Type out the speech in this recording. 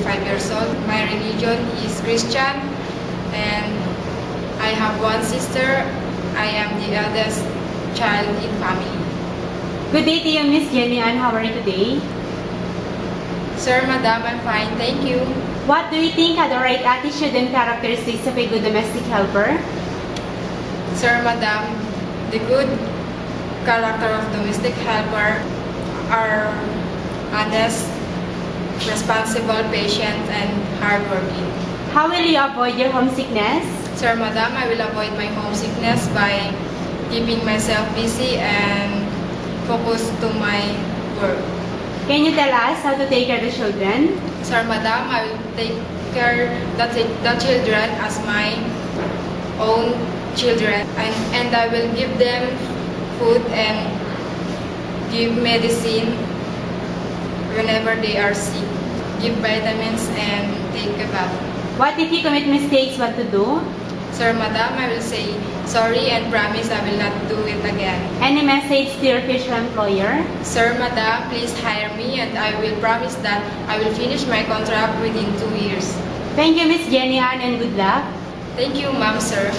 25 years old. My religion is Christian, and I have one sister. I am the eldest child in family. Good day to you, Miss Jenny Ann. How are you today? Sir, Madam, I'm fine. Thank you. What do you think are the right attitude and characteristics of a good domestic helper? Sir, Madam, the good character of domestic helper are honest, responsible, patient, and hardworking. How will you avoid your homesickness? Sir, Madam, I will avoid my homesickness by keeping myself busy and focus to my work. Can you tell us how to take care of the children? Sir, Madam, I will take care the children as my own children, and I will give them food and give medicine whenever they are sick, give vitamins and take a bath. What if you commit mistakes? What to do? Sir, Madam, I will say sorry and promise I will not do it again. Any message to your future employer? Sir, Madam, please hire me and I will promise that I will finish my contract within 2 years. Thank you, Miss Jenny Ann, and good luck. Thank you, Ma'am, sir.